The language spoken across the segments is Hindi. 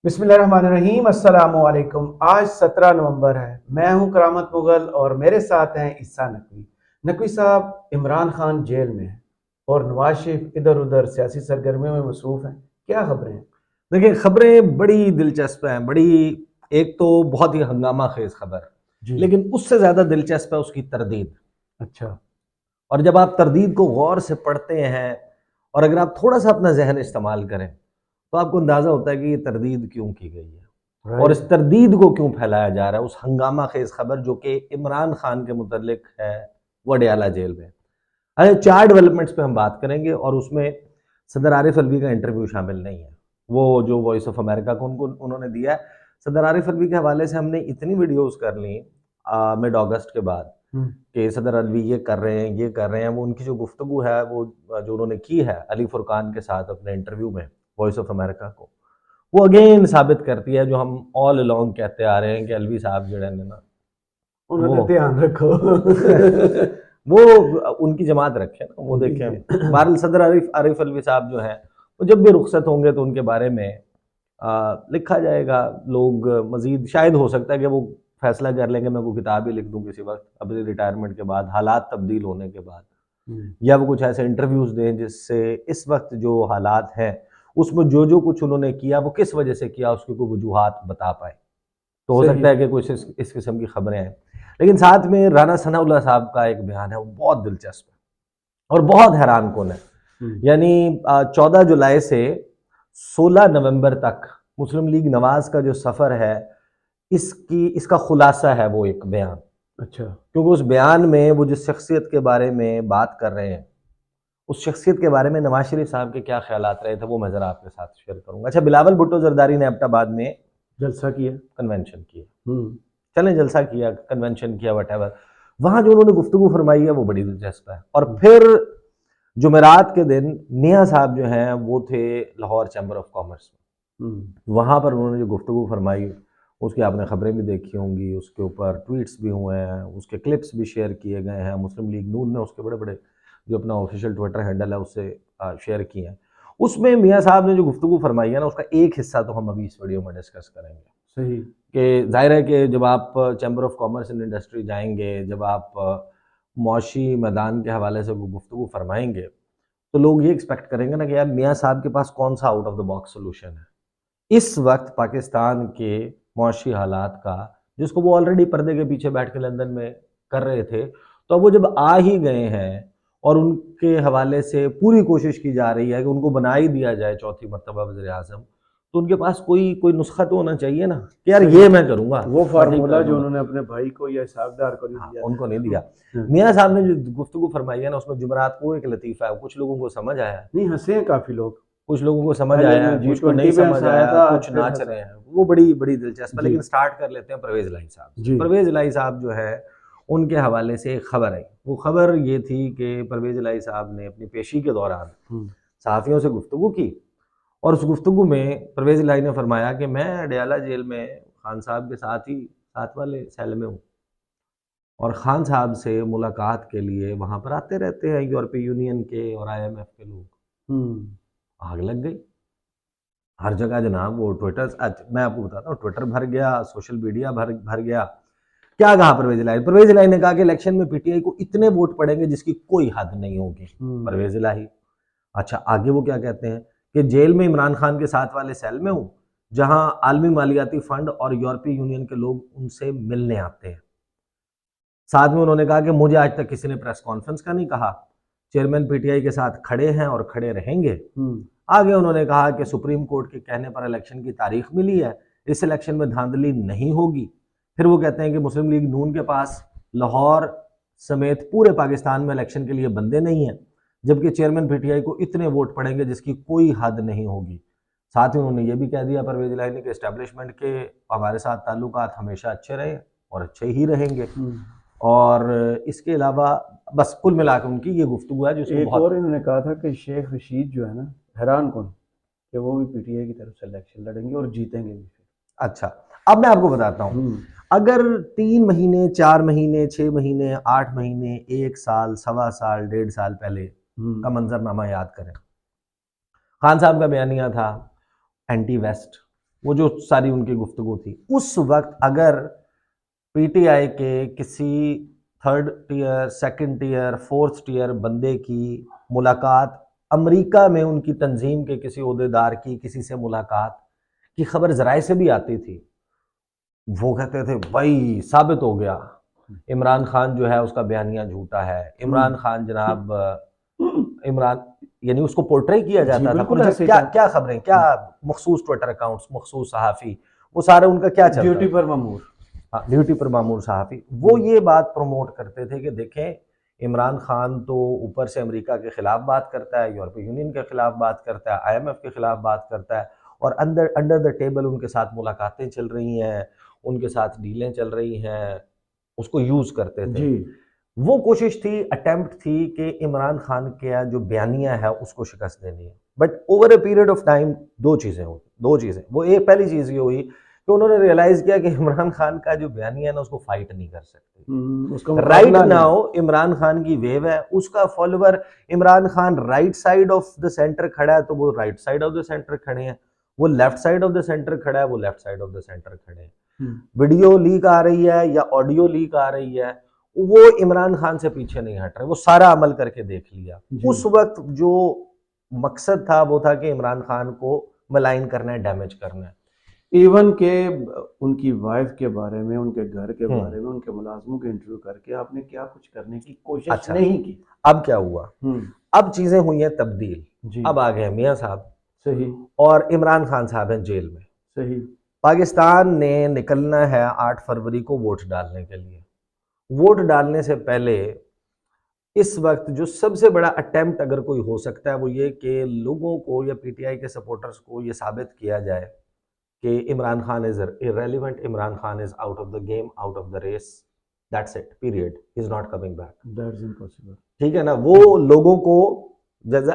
बिस्मिल्लाहिर्रहमानिर्रहीम अस्सलामु अलैकुम। आज 17 नवंबर है। मैं हूं करामत मुगल और मेरे साथ हैं ईसा नकवी। नकवी साहब, इमरान खान जेल में है और नवाज शरीफ इधर उधर सियासी सरगर्मियों में मसरूफ हैं। क्या खबरें हैं? देखिए, खबरें बड़ी दिलचस्प हैं। एक तो बहुत ही हंगामा खेज खबर, जी। लेकिन उससे ज्यादा दिलचस्प है उसकी तरदीद। अच्छा। और जब आप तरदीद को गौर से पढ़ते हैं और अगर आप थोड़ा सा अपना जहन इस्तेमाल करें तो आपको अंदाजा होता है कि ये तरदीद क्यों की गई है और इस राइट। तरदीद को क्यों फैलाया जा रहा है। उस हंगामा खेज खबर जो कि इमरान खान के मुतल्लिक है वडियाला जेल में। अरे, 4 डेवलपमेंट्स पे हम बात करेंगे और उसमें सदर आरिफ अलवी का इंटरव्यू शामिल नहीं है, वो जो वॉइस ऑफ अमेरिका को उनको उन्होंने दिया है। सदर आरिफ अलवी के हवाले से हमने इतनी वीडियोस कर ली मिड अगस्त के बाद कि सदर अलवी ये कर रहे हैं, ये कर रहे हैं। वो उनकी जो गुफ्तगू है, वो जो उन्होंने की है अली फुरकान के साथ अपने इंटरव्यू में वॉइस ऑफ अमेरिका को, वो अगेन साबित करती है जो हम ऑल अलोंग कहते आ रहे हैं कि अलवी साहब जो है ना, उन्होंने वो ध्यान रखो। वो उनकी जमात रखे ना, वो जी देखें। जी। बहरहाल सदर आरिफ अलवी साहब जो हैं, वो जब भी रुखसत होंगे तो उनके बारे में लिखा जाएगा। लोग मजीद शायद हो सकता है कि वो फैसला कर लेंगे मैं कोई किताब ही लिख दूं किसी वक्त अपने रिटायरमेंट के बाद, हालात तब्दील होने के बाद, या वो कुछ ऐसे इंटरव्यूज दें जिससे इस वक्त जो हालात हैं उसमें जो जो कुछ उन्होंने किया वो किस वजह से किया उसकी कोई वजूहात बता पाए। तो हो सही। सकता है कि कुछ इस किस्म की खबरें आए। लेकिन साथ में राना सनाउल्लाह साहब का एक बयान है, वो बहुत दिलचस्प है और बहुत हैरान कौन है। यानी 14 जुलाई से 16 नवंबर तक मुस्लिम लीग नवाज का जो सफर है, इसका खुलासा है वो एक बयान। अच्छा। क्योंकि उस बयान में वो जिस शख्सियत के बारे में बात कर रहे हैं, उस शख्सियत के बारे में नवाज शरीफ साहब के क्या ख्यालात रहे थे वो मैं जरा आपके साथ शेयर करूंगा। अच्छा, बिलावल भुट्टो जरदारी ने एबटाबाद में जलसा किया। कन्वेंशन किया, चलें जलसा किया, कन्वेंशन किया, वट वहां जो उन्होंने गुफ्तगू फरमाई है वो बड़ी दिलचस्प है। और फिर जुमेरात के दिन मियाँ साहब जो हैं वो थे लाहौर चैम्बर ऑफ कॉमर्स में। वहां पर उन्होंने जो गुफ्तगू फरमाई उसकी आपने खबरें भी देखी होंगी, उसके ऊपर ट्वीट्स भी हुए हैं, उसके क्लिप्स भी शेयर किए गए हैं। मुस्लिम लीग नून ने उसके बड़े बड़े जो अपना ऑफिशियल ट्विटर हैंडल है उससे शेयर किए हैं। उसमें मियाँ साहब ने जो गुफ्तगू फरमाई है ना, उसका एक हिस्सा तो हम अभी इस वीडियो में डिस्कस करेंगे। सही। कि जाहिर है कि जब आप chamber of commerce and industry जाएंगे, जब आप मौशी मैदान के हवाले से गुफ्तगू फरमाएंगे, तो लोग ये एक्सपेक्ट करेंगे ना कि यार मियाँ साहब के पास कौन सा out of the box solution है इस वक्त पाकिस्तान के मौशी हालात का, जिसको वो ऑलरेडी पर्दे के पीछे बैठ के लंदन में कर रहे थे। तो अब वो जब आ ही गए हैं और उनके हवाले से पूरी कोशिश की जा रही है कि उनको बना ही दिया जाए चौथी मरतबा वज़ीर आज़म, तो उनके पास कोई कोई नुस्खा तो होना चाहिए ना कि यार सही। ये मैं करूंगा, वो मैं ठीक कर फार्मूला जो दूंगा। उन्होंने अपने भाई को या हिसाबदार को नहीं हाँ, दिया उनको नहीं था। दिया। मियाँ साहब ने जो गुफ्तगू फरमाई है ना, उसमें जुमरात को एक लतीफ़ा है, कुछ लोगों को समझ आया, नहीं, हंसे हैं काफी लोग। कुछ लोगों को समझ पहले आया, मैं जी कुछ को नहीं 20 पे समझ हंसाया आया, था, आज कुछ फिर नाच रहे हंसा। हैं। वो बड़ी बड़ी दिलचस्प है। जी लेकिन स्टार्ट कर लेते हैं परवेज लाई साहब से। जी। परवेज लाई साहब जो है उनके हवाले से एक खबर आई। वो खबर ये थी कि परवेज लाई साहब ने अपनी पेशी के दौरान सहाफ़ियों से गुफ्तगू की और उस गुफ्तगू में परवेज लाई ने फरमाया कि मैं अडयाला जेल में खान साहब के साथ ही साथ वाले सेल में हूँ और खान साहब से मुलाकात के लिए वहाँ पर आते रहते हैं यूरोपीय यूनियन के और IMF के लोग। आग लग गई हर जगह जनाब। वो ट्विटर, मैं आपको बताता हूँ, ट्विटर भर गया, सोशल मीडिया भर भर गया। क्या कहा परवेज इलाही? परवेज इलाही ने कहा कि इलेक्शन में PTI को इतने वोट पड़ेंगे जिसकी कोई हद नहीं होगी। परवेज इलाही। अच्छा, आगे वो क्या कहते हैं कि जेल में इमरान खान के साथ वाले सेल में हूँ जहां आलमी मालियाती फंड और यूरोपीय यूनियन के लोग उनसे मिलने आते हैं। साथ में उन्होंने कहा कि मुझे आज तक किसी ने प्रेस कॉन्फ्रेंस का नहीं कहा, चेयरमैन PTI के साथ खड़े हैं और खड़े रहेंगे। आगे उन्होंने कहा कि सुप्रीम कोर्ट के कहने पर इलेक्शन की तारीख मिली है, इस इलेक्शन में धांधली नहीं होगी। फिर वो कहते हैं कि मुस्लिम लीग नून के पास लाहौर समेत पूरे पाकिस्तान में इलेक्शन के लिए बंदे नहीं हैं, जबकि चेयरमैन PTI को इतने वोट पड़ेंगे जिसकी कोई हद नहीं होगी। साथ ही उन्होंने ये भी कह दिया परवेज इलाही ने कि एस्टेब्लिशमेंट के हमारे साथ ताल्लुकात हमेशा अच्छे रहे और अच्छे ही रहेंगे। और इसके अलावा बस कुल मिलाकर उनकी ये गुफ्तगू है जिसको एक बहुत। और इन्होंने कहा था कि शेख रशीद जो है ना, हैरान कौन, कि वो भी PTI की तरफ से इलेक्शन लड़ेंगे और जीतेंगे भी फिर। अच्छा, अब मैं आपको बताता हूँ, अगर 3 महीने, 4 महीने, 6 महीने, 8 महीने, 1 साल, 1.25 साल, 1.5 साल पहले का मंजरनामा याद करें, खान साहब का बयानिया था एंटी वेस्ट, वो जो सारी उनकी गुफ्तगू थी, उस वक्त अगर पीटीआई के किसी third tier, second tier, fourth tier बंदे की मुलाकात, अमेरिका में उनकी तंजीम के किसी ओहदेदार की किसी से मुलाकात की खबर जराए से भी आती थी, वो कहते थे भाई साबित हो गया इमरान खान जो है उसका बयानिया झूठा है, इमरान खान जनाब इमरान, यानी उसको पोर्ट्रे किया जी जाता था। बिल्कुल मुझे ऐसे क्या था। क्या खबरें, क्या मखसूस ट्विटर अकाउंट्स, मखसूस सहाफ़ी, वो सारे उनका क्या चलता ड्यूटी था? पर मामूर। हाँ, ड्यूटी पर मामूर सहाफ़ी, वो ये बात प्रमोट करते थे कि देखें इमरान खान तो ऊपर से अमेरिका के खिलाफ बात करता है, यूरोपीय यूनियन के खिलाफ बात करता है, आईएमएफ के खिलाफ बात करता है, और अंदर अंडर द टेबल उनके साथ मुलाकातें चल रही हैं, उनके साथ डीलें चल रही हैं, उसको यूज करते थे। जी वो कोशिश थी, अटेम्प्ट थी कि इमरान खान का जो बयानिया है उसको शिकस्त देनी है। But over a period of time दो चीजें वो एक पहली चीज ये हुई कि उन्होंने रियलाइज किया कि इमरान खान का जो बयानिया है ना उसको फाइट नहीं कर सकते। उसका राइट मुकाबला नहीं। नाउ इमरान खान की वेव है, उसका follower Imran Khan right side of the centre खड़ा है तो वो right side of the centre खड़े हैं, वो left side of the centre खड़ा है, वो left side of the centre खड़े हैं। वीडियो लीक आ रही है या ऑडियो लीक आ रही है, वो इमरान खान से पीछे नहीं हट रहे, वो सारा अमल करके देख लिया। उस वक्त जो मकसद था वो था कि इमरान खान को मलाइन करना है, डैमेज करना है। इवन के उनकी वाइफ के बारे में, उनके घर के बारे में, उनके मुलाजमों के इंटरव्यू करके आपने क्या कुछ करने की कोशिश अच्छा, नहीं की? अब क्या हुआ? अब चीजें हुई हैं तब्दील। अब आ गए मियां साहब, सही, और इमरान खान साहब हैं जेल में। सही। पाकिस्तान ने निकलना है 8 फरवरी को वोट डालने के लिए। वोट डालने से पहले इस वक्त जो सबसे बड़ा अटेम्प्ट अगर कोई हो सकता है वो ये कि लोगों को या पीटीआई के सपोर्टर्स को ये साबित किया जाए कि Imran Khan is irrelevant, Imran Khan is out of the game, out of the race, that's it, period, he is not coming back. That's impossible. ठीक है ना? वो लोगों को,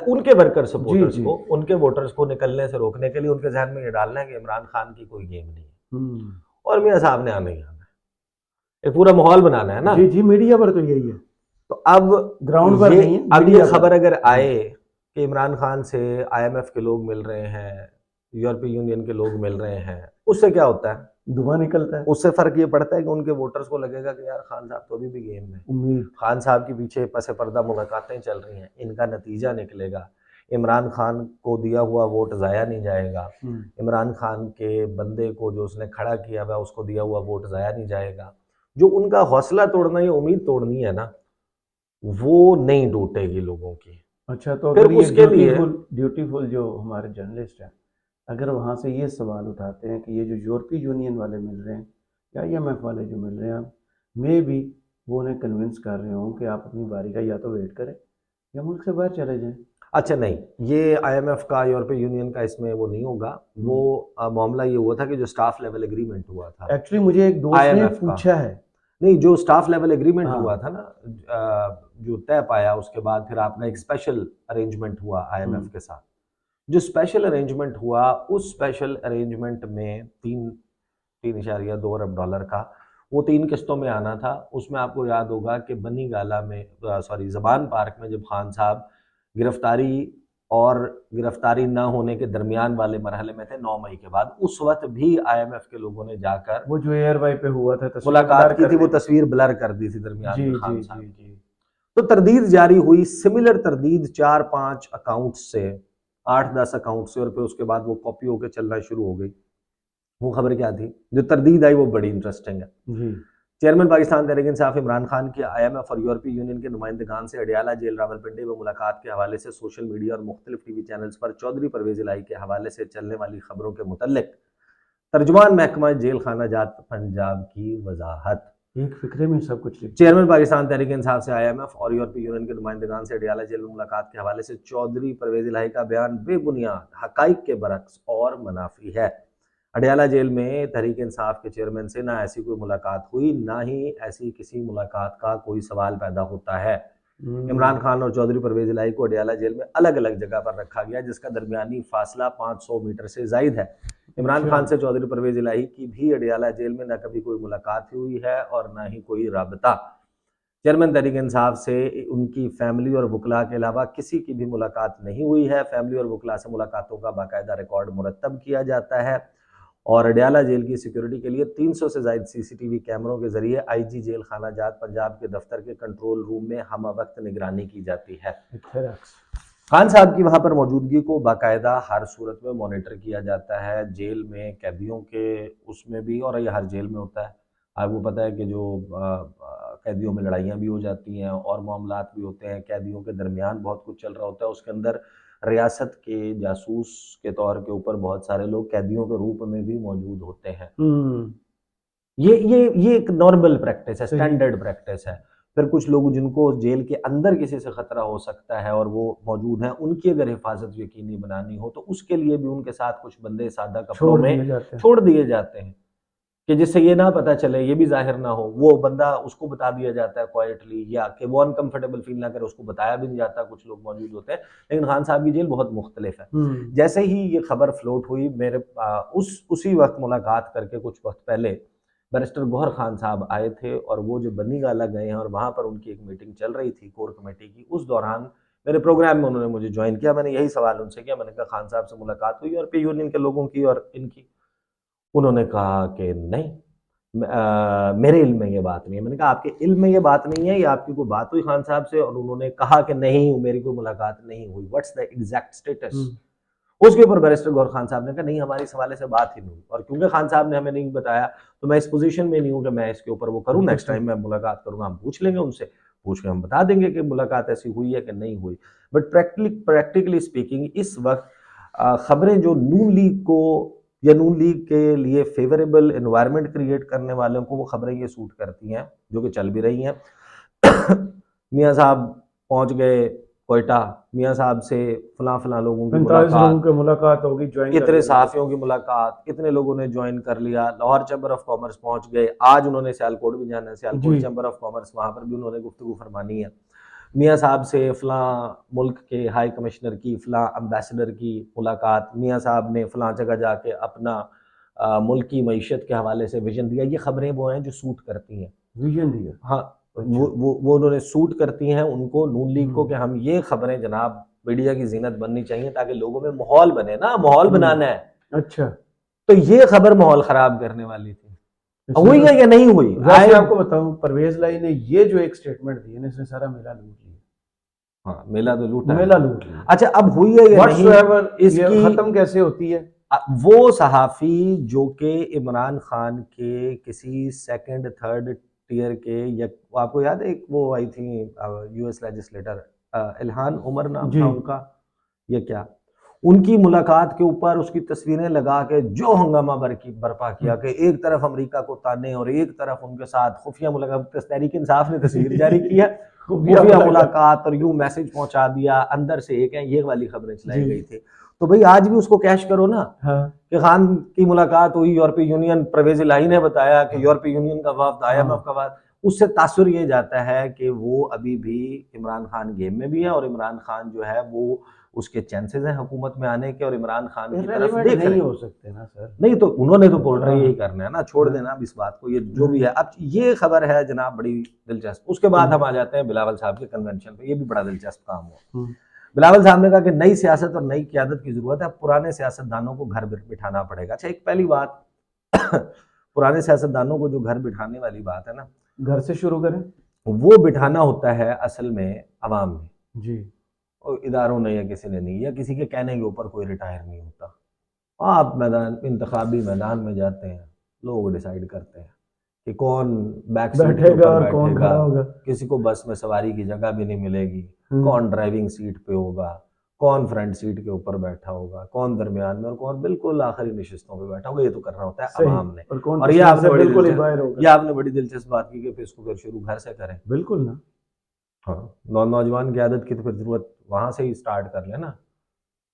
उनके वर्कर सपोर्टर्स जी। को, उनके वोटर्स को निकलने से रोकने के लिए उनके जहन में ये डालना है कि इमरान खान की कोई गेम नहीं है, और मियां साहब ने आना ही आना है, एक पूरा माहौल बनाना है ना। जी, मीडिया पर तो यही है। तो अब ग्राउंड पर नहीं है, अब ये मीडिया पर। खबर अगर आए कि इमरान खान से आईएमएफ के लोग मिल रहे हैं, यूरोपीय यूनियन के लोग मिल रहे हैं, उससे क्या होता है? धुआं निकलता है। उससे फर्क ये पड़ता है कि उनके वोटर्स को लगेगा कि यार खान साहब तो अभी भी गेम में, उम्मीद। खान साहब के पीछे पसे पर्दा मुलाकातें चल रही हैं, इनका नतीजा निकलेगा, इमरान खान को दिया हुआ वोट जाया नहीं जाएगा, इमरान खान के बंदे को जो उसने खड़ा किया हुआ उसको दिया हुआ वोट जाया नहीं जाएगा। जो उनका हौसला तोड़ना या उम्मीद तोड़नी है ना, वो नहीं टूटेगी लोगों की। अच्छा, तो फिर अगर ये उसके लिए ड्यूटीफुल जो हमारे जर्नलिस्ट हैं, अगर वहाँ से ये सवाल उठाते हैं कि ये जो यूरोपीय यूनियन वाले मिल रहे हैं या आईएमएफ वाले जो मिल रहे हैं, मे भी वो उन्हें कन्विंस कर रहे हों कि आप अपनी बारी का या तो वेट करें या मुल्क से बाहर चले जाएं। अच्छा नहीं, ये आईएमएफ का, यूरोपीय यूनियन का इसमें वो नहीं होगा। वो मामला ये हुआ था कि जो स्टाफ लेवल एग्रीमेंट हुआ था, एक्चुअली मुझे एक दोस्त ने IMF का। पूछा है। नहीं, जो स्टाफ लेवल एग्रीमेंट हाँ। हुआ था ना, जो तय पाया, उसके बाद फिर आपका एक स्पेशल अरेंजमेंट हुआ आईएमएफ के साथ। जो स्पेशल अरेंजमेंट हुआ, उस स्पेशल अरेंजमेंट में 3.2 अरब डॉलर का, वो 3 किस्तों में आना था। उसमें आपको याद होगा कि बनी गाला में, सॉरी, ज़बान पार्क में जब खान साहब गिरफ्तारी और गिरफ्तारी न होने के दरमियान वाले मरहले में थे 9 मई के बाद, उस वक्त भी आईएमएफ के लोगों ने जाकर वो जो एयरवाई पे हुआ था, मुलाकात की थी, वो तस्वीर ब्लर कर दी थी दरमियान में खान साहब की। तो तरदीद जारी हुई, सिमिलर तरदीद 4-5 अकाउंट से, 8-10 अकाउंट से, और फिर उसके बाद वो कॉपी होकर चलना शुरू हो गई। वो खबर क्या थी? जो तरदीद आई वो बड़ी इंटरेस्टिंग है। चेयरमैन पाकिस्तान तहरीक इंसाफ इमरान खान की आईएमएफ और यूरोपीय यूनियन के नुमाइंदगान से अडियाला जेल रावलपिंडी में मुलाकात के हवाले से सोशल मीडिया और मुख्तलिफ टीवी चैनल्स पर चौधरी परवेज इलाही के हवाले से चलने वाली खबरों के मुतल्लिक तर्जुमान महकमा जेल खाना जात पंजाब की वजाहत। एक फिक्रे में सब कुछ लिखा। चेयरमैन पाकिस्तान तहरीक इंसाफ से आईएमएफ और यूरोपीय यूनियन के नुमाइंदगान से अडियाला जेल में मुलाकात के हवाले से चौधरी परवेज इलाही का बयान बेबुनियाद, हकाइक के बरक्स और मुनाफी है। अडियाला जेल में तहरीक इंसाफ के चेयरमैन से ना ऐसी कोई मुलाकात हुई, ना ही ऐसी किसी मुलाकात का कोई सवाल पैदा होता है। इमरान खान और चौधरी परवेज इलाही को अडियाला जेल में अलग अलग जगह पर रखा गया, जिसका दरमियानी फासला 500 मीटर से जायद है। इमरान खान से चौधरी परवेज इलाही की भी अडियाला जेल में न कभी कोई मुलाकात हुई है और न ही कोई राबता। चेयरमैन तहरीक इंसाफ से उनकी फैमिली और वकला के अलावा किसी की भी मुलाकात नहीं हुई है। फैमिली और वकला से मुलाकातों का बाकायदा रिकॉर्ड मुरतब किया जाता है और अडयाला जेल की सिक्योरिटी के लिए 300 से ज्यादा सीसीटीवी कैमरों के जरिए आईजी जेल खाना जात पंजाब के दफ्तर के कंट्रोल रूम में हम वक्त निगरानी की जाती है। खान साहब की वहां पर मौजूदगी को बाकायदा हर सूरत में मॉनिटर किया जाता है, जेल में कैदियों के उसमें भी, और ये हर जेल में होता है। आपको पता है कि जो कैदियों में लड़ाइयाँ भी हो जाती हैं और मामलात भी होते हैं, कैदियों के दरमियान बहुत कुछ चल रहा होता है, उसके अंदर रियासत के जासूस के तौर के ऊपर बहुत सारे लोग कैदियों के रूप में भी मौजूद होते हैं। ये एक नॉर्मल प्रैक्टिस है, स्टैंडर्ड प्रैक्टिस है। फिर कुछ लोग जिनको जेल के अंदर किसी से खतरा हो सकता है और वो मौजूद हैं, उनकी अगर हिफाजत यकीनी बनानी हो तो उसके लिए भी उनके साथ कुछ बंदे सादा कपड़ों में छोड़ दिए जाते हैं कि जिससे ये ना पता चले, ये भी जाहिर ना हो, वो बंदा उसको बता दिया जाता है क्वाइटली, या कि वो अनकंफर्टेबल फील ना करे, उसको बताया भी नहीं जाता। कुछ लोग मौजूद होते हैं, लेकिन खान साहब की जेल बहुत मुख्तलिफ है। जैसे ही ये खबर फ्लोट हुई, मेरे उसी वक्त मुलाकात करके कुछ वक्त पहले बैरिस्टर गौहर खान साहब आए थे और वो जो बनी गाला गए हैं और वहाँ पर उनकी एक मीटिंग चल रही थी कोर कमेटी की, उस दौरान मेरे प्रोग्राम में उन्होंने मुझे ज्वाइन किया। मैंने यही सवाल उनसे किया, मैंने कहा खान साहब से मुलाकात हुई और पे यूनियन के लोगों की और इनकी? उन्होंने कहा कि नहीं, मेरे इल्म में ये बात नहीं है। मैंने कहा आपके इल्म में ये बात नहीं है या आपकी कोई बात हुई खान साहब से? और उन्होंने कहा कि नहीं, मेरी कोई मुलाकात नहीं हुई। What's the exact status? उसके ऊपर बैरिस्टर गौहर खान साहब ने कहा नहीं, हमारी इस हवाले से बात ही नहीं हुई, और क्योंकि खान साहब ने हमें नहीं बताया तो मैं इस पोजीशन में नहीं हूं कि मैं इसके ऊपर वो करूं। नेक्स्ट टाइम मैं मुलाकात करूंगा, हम पूछ लेंगे उनसे, पूछ के हम बता देंगे कि मुलाकात ऐसी हुई है कि नहीं हुई। बट प्रैक्टिकली स्पीकिंग इस वक्त खबरें जो नून लीग को या नून लीग के लिए फेवरेबल एनवायरनमेंट क्रिएट करने वालों को वो खबरें ये सूट करती हैं, जो कि चल भी रही हैं। मियाँ साहब पहुंच गए कोयटा, मियाँ साहब से फलां लोगों की मुलाकात होगी, इतने सहाफियों की मुलाकात, इतने लोगों ने ज्वाइन कर लिया। लाहौर चैम्बर ऑफ कॉमर्स पहुंच गए, आज उन्होंने सियालकोट भी जाना है, सियालकोट चैम्बर ऑफ कॉमर्स, वहां पर भी उन्होंने गुफ्तगू फरमानी है। मियाँ साहब से फलां मुल्क के हाई कमिश्नर की, फलां एम्बेसडर की मुलाकात, मियाँ साहब ने फलां जगह जाके अपना मुल्क की मईशत के हवाले से विजन दिया। ये खबरें वो हैं जो सूट करती हैं। विजन दिया? हाँ, वो उन्होंने सूट करती हैं उनको, नून लीग को, कि हम ये खबरें जनाब मीडिया की जीनत बननी चाहिए ताकि लोगों में माहौल बने ना, माहौल बनाना है। अच्छा, तो ये खबर माहौल खराब करने वाली थी। हुई है या नहीं हुई? वैसे आपको बताऊं, परवेज लाई ने ये जो एक स्टेटमेंट दी है, इसने सारा मेला लूट लिया। हाँ, मेला तो लूटा, मेला लूट लिया। अच्छा, अब हुई है या नहीं, इसकी खत्म कैसे होती है? वो सहाफी जो कि इमरान खान के किसी सेकंड थर्ड टीयर के, या आपको याद है एक वो आई थी यूएस लेजिस्लेटर इल्हान उमर नाम था उनका, ये क्या, उनकी मुलाकात के ऊपर उसकी तस्वीरें लगा के जो हंगामा बर्पा किया कि एक तरफ अमेरिका को ताने और एक तरफ उनके साथ खुफिया मुलाकात। तहरीक इंसाफ ने तस्वीर जारी किया, खुफिया मुलाकात, और यूं मैसेज पहुंचा दिया अंदर से एक है, ये वाली खबरें चलाई गई थी। तो भाई आज भी उसको कैश करो ना। हाँ। कि खान की मुलाकात हुई, यूरोपीय यूनियन, परवेज इलाही ने बताया कि यूरोपीय यूनियन का वफ्द, IMF का वफ्द, उससे तासुर ये जाता है कि वो अभी भी इमरान खान गेम में भी है और इमरान खान जो है वो उसके चांसेस हैं हुकूमत में आने के, और इमरान खान की तरफ देख नहीं हो सकते ना सर। नहीं तो उन्होंने तो पोर्ट्रे यही करना है ना, छोड़ देना अब इस बात को, ये जो भी है। अब ये खबर है जनाब बड़ी दिलचस्प। उसके बाद हम आ जाते हैं बिलावल साहब के कन्वेंशन पे, ये भी बड़ा दिलचस्प काम हुआ। बिलावल साहब ने कहा कि नई सियासत और नई क़यादत की जरूरत है, पुराने सियासतदानों को घर बिठाना पड़ेगा। अच्छा, एक पहली बात पुराने सियासतदानों को जो घर बिठाने वाली बात है ना, घर से शुरू करें, वो बिठाना होता है असल में अवाम में जी, और इदारों ने या किसी ने नहीं, या किसी के कहने के ऊपर कोई रिटायर नहीं होता। आप मैदान इंतखाबी मैदान में जाते हैं, लोग डिसाइड करते हैं कि कौन बैक सीट पे बैठेगा, कौन खड़ा होगा, किसी को बस में सवारी की जगह भी नहीं मिलेगी, कौन ड्राइविंग सीट पे होगा, कौन फ्रंट सीट के ऊपर बैठा होगा, कौन दरमियान में, और कौन बिल्कुल आखिरी नशिस्तों पे बैठा होगा। ये तो करना होता है अवाम ने। और ये आपने बड़ी दिलचस्प बात की कि फिर इसको फिर शुरू घर से करें। बिल्कुल ना, हाँ, नौजवान की आदत की तो फिर जरूरत वहां से ही स्टार्ट कर लेना।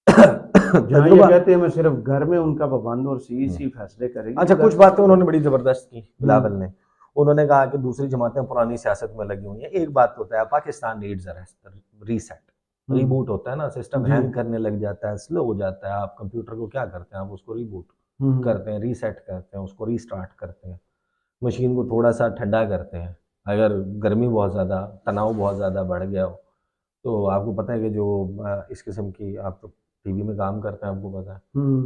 जहाँ ये कहते हैं मैं सिर्फ घर में उनका पाबंद और सी फैसले करेंगे। अच्छा, कुछ बातें उन्होंने बड़ी जबरदस्त की बिलावल ने। उन्होंने कहा कि दूसरी जमातें पुरानी सियासत में लगी हुई हैं। एक बात होता है, पाकिस्तान नीड्स रीसेट, रीबूट होता है ना, सिस्टम हैंग करने लग जाता है, स्लो हो जाता है। आप कंप्यूटर को क्या करते हैं, आप उसको रीबूट करते हैं, रीसेट करते हैं, उसको रीस्टार्ट करते हैं, मशीन को थोड़ा सा ठंडा करते हैं। अगर गर्मी बहुत ज़्यादा, तनाव बहुत ज़्यादा बढ़ गया हो तो आपको पता है कि जो इस किस्म की आप टीवी में काम करते हैं, आपको पता है।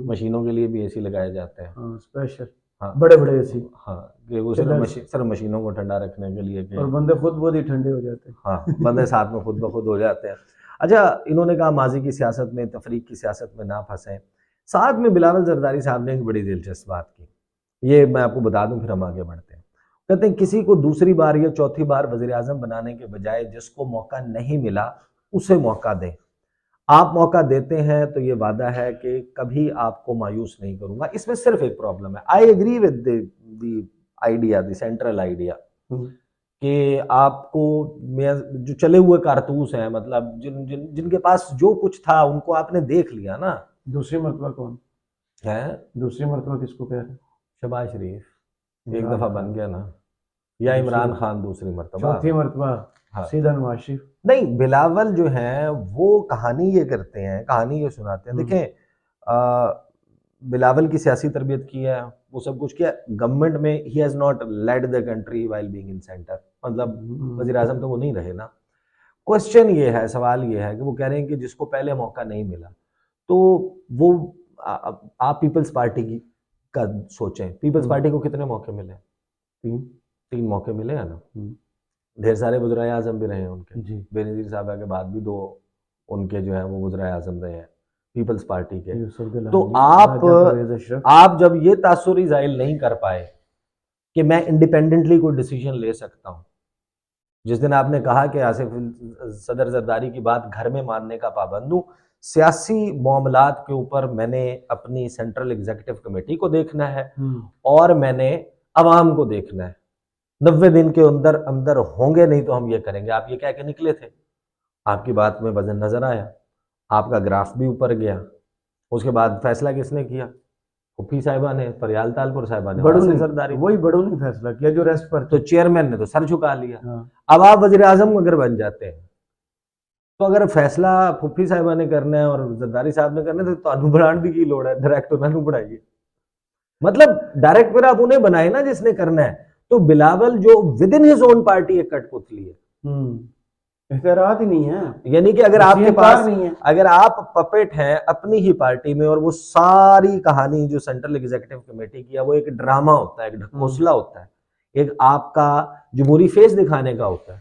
मशीनों के लिए भी एसी लगाए जाते हैं। हाँ, स्पेशल। हाँ, बड़े बड़े एसी। हाँ, कि वो सिर्फ मशीनों को ठंडा रखने के लिए और बंदे खुद बहुत ही ठंडे हो जाते हैं। हाँ, बंदे साथ में खुद ब खुद हो जाते हैं। अच्छा, इन्होंने कहा माजी की सियासत में, तफरीक की सियासत में ना फंसें। साथ में बिलावल जरदारी साहब ने एक बड़ी दिलचस्प बात की, ये मैं आपको बता दूं, फिर हम आगे बढ़ते हैं। कहते हैं किसी को दूसरी बार या चौथी बार वज़ीर आज़म बनाने के बजाय जिसको मौका नहीं मिला उसे मौका दें। आप मौका देते हैं तो ये वादा है कि कभी आपको मायूस नहीं करूंगा। इसमें सिर्फ एक प्रॉब्लम है, I agree with the idea, the central idea, कि आपको जो चले हुए कारतूस हैं, मतलब जिनके पास जो कुछ था उनको आपने देख लिया ना। दूसरी मरतबा कौन है? दूसरी मरतबा किसको कह रहे हैं? शहबाज शरीफ एक दफा बन गया ना, या इमरान खान दूसरी मरतबा, चौथी मरतबा हाँ। सीधा नवाज शरीफ नहीं, बिलावल जो है वो कहानी ये करते हैं, कहानी ये सुनाते हैं। देखें, बिलावल की सियासी तरबियत की है, वो सब कुछ किया गवर्नमेंट में। He has not led the country while being in centre, मतलब वजीर आजम तो वो नहीं रहे ना। क्वेश्चन ये है, सवाल ये है कि वो कह रहे हैं कि जिसको पहले मौका नहीं मिला, तो वो आप पीपल्स पार्टी की का सोचें, पीपल्स पार्टी को कितने मौके मिले? तीन मौके मिले हैं ना। ढेर सारे वज़ीर आज़म भी रहे हैं उनके, बेनज़ीर साहब के बाद भी 2 उनके जो है वो वज़ीर आज़म रहे हैं पीपल्स पार्टी के। तो आप जब ये तासुर ज़ाहिर नहीं कर पाए कि मैं इंडिपेंडेंटली कोई डिसीजन ले सकता हूँ, जिस दिन आपने कहा कि आसिफ सदर जरदारी की बात घर में मानने का पाबंद हूँ, सियासी मामलात के ऊपर मैंने अपनी सेंट्रल एग्जीक्यूटिव कमेटी को देखना है और मैंने अवाम को देखना है, 90 दिन के अंदर अंदर होंगे नहीं तो हम ये करेंगे। आप ये कह के निकले थे, आपकी बात में वजन नजर आया, आपका ग्राफ भी ऊपर गया। उसके बाद फैसला किसने किया? फुफी साहिबा ने, फरियाल तालपुर साहिबा ने, वही बड़ों ने फैसला किया जो रेस्ट पर। तो चेयरमैन ने तो सर झुका लिया। अब आप वजीर आजम अगर बन जाते हैं तो अगर फैसला फुफी साहिबा ने करना है और जरदारी साहब ने करना है तो अनु बढ़ाने की लोड़ है, डायरेक्ट उन्होंने बढ़ाइए। मतलब डायरेक्ट फिर आप उन्हें बनाए ना जिसने करना है। तो बिलावल जो with in his own party एक कठपुतली है, इख्तियारात ही नहीं है। यानी कि अगर आपके पास नहीं है, अगर आप पपेट हैं अपनी ही पार्टी में और वो सारी कहानी जो सेंट्रल एग्जीक्यूटिव कमेटी की है वो एक ड्रामा होता है, एक ढकोसला होता है, एक आपका जमहूरी फेस दिखाने का होता है।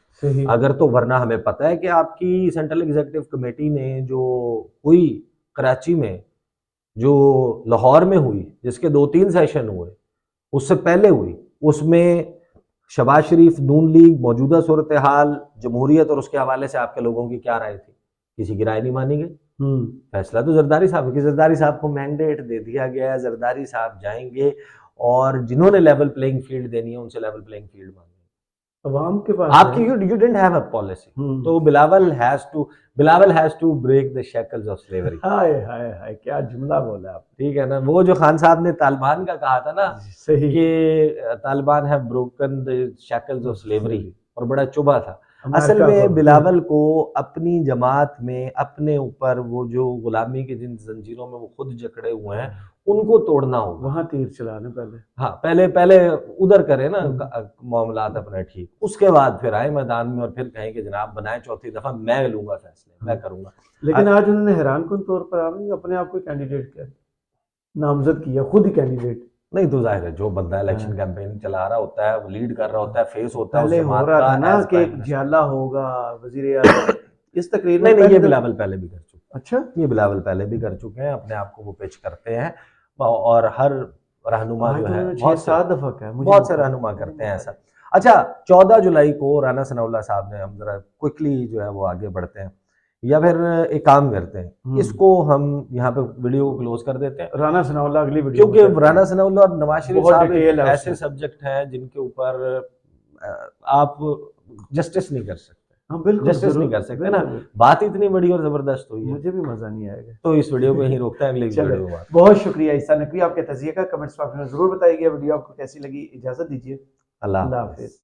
अगर तो वरना हमें पता है कि आपकी सेंट्रल एग्जीक्यूटिव कमेटी ने जो हुई कराची में, जो लाहौर में हुई, जिसके 2-3 सेशन हुए, उससे पहले हुई, उसमें शहबाज शरीफ, नून लीग, मौजूदा सूरत हाल, जमहूरियत और उसके हवाले से आपके लोगों की क्या राय थी? किसी की राय नहीं मानी गई। फैसला तो जरदारी साहब की, जरदारी साहब को मैंडेट दे दिया गया है, जरदारी साहब जाएंगे और जिन्होंने लेवल प्लेइंग फील्ड देनी है उनसे लेवल प्लेइंग फील्ड मांगेंगे। अवाम के पास आपकी you didn't have a policy, तो Bilawal has to break the shackles of slavery. हाय हाय हाय, क्या जुमला बोला आप। ठीक है ना, वो जो खान साहब ने तालिबान का कहा था ना, सही, कि Taliban have broken the shackles of slavery, और बड़ा चुभा था। असल में बिलावल को अपनी जमात में अपने ऊपर वो जो गुलामी की जिन जंजीरों में वो खुद जकड़े हुए हैं उनको तोड़ना होगा। वहां तीर चलाने पहले, हाँ, पहले उधर करे ना मामलात अपने ठीक, उसके बाद फिर आए मैदान में और फिर कहें कि जनाब बनाए चौथी दफा, मैं लूंगा फैसले, मैं करूंगा। लेकिन आज उन्होंने हैरान कुन तौर पर अपने आप को कैंडिडेट किया, नामजद किया, खुद ही कैंडिडेट। नहीं तो जाहिर है जो बंदा इलेक्शन कैंपेन चला रहा होता है, लीड कर रहा होता है, फेस होता है, पहले हो रहा था ना कि एक जियाला होगा वजीर आज़म इस तकरीर में। नहीं, ये बिलावल पहले भी कर चुके। अच्छा, ये बिलावल पहले भी कर चुके हैं, अपने आप को वो पिच करते हैं और हर रहनुमा जो है 6-7 दफा का बहुत से रहनुमा करते हैं ऐसा। अच्छा, 14 जुलाई को राना सनाउल्लाह साहब ने, हम जरा क्विकली जो है वो आगे बढ़ते हैं या फिर एक काम करते हैं, इसको हम यहाँ पे वीडियो को क्लोज कर देते हैं। राना सनाउल्लाह अगली वीडियो, क्योंकि राना सनाउल्लाह और नवाज शरीफ साहब ऐसे सब्जेक्ट हैं जिनके ऊपर आप जस्टिस नहीं कर सकते। हाँ बिल्कुल जस्टिस नहीं कर सकते ना, बात इतनी बड़ी और जबरदस्त हुई है, मुझे भी मजा नहीं आएगा। तो इस वीडियो को यहीं रोकते हैं, अगले वीडियो में। बहुत शुक्रिया ईसा नकवी, आपके तजिए का कमेंट्स बॉक्स में जरूर बताइएगा वीडियो आपको कैसी लगी। इजाजत दीजिए, अल्लाह हाफिज।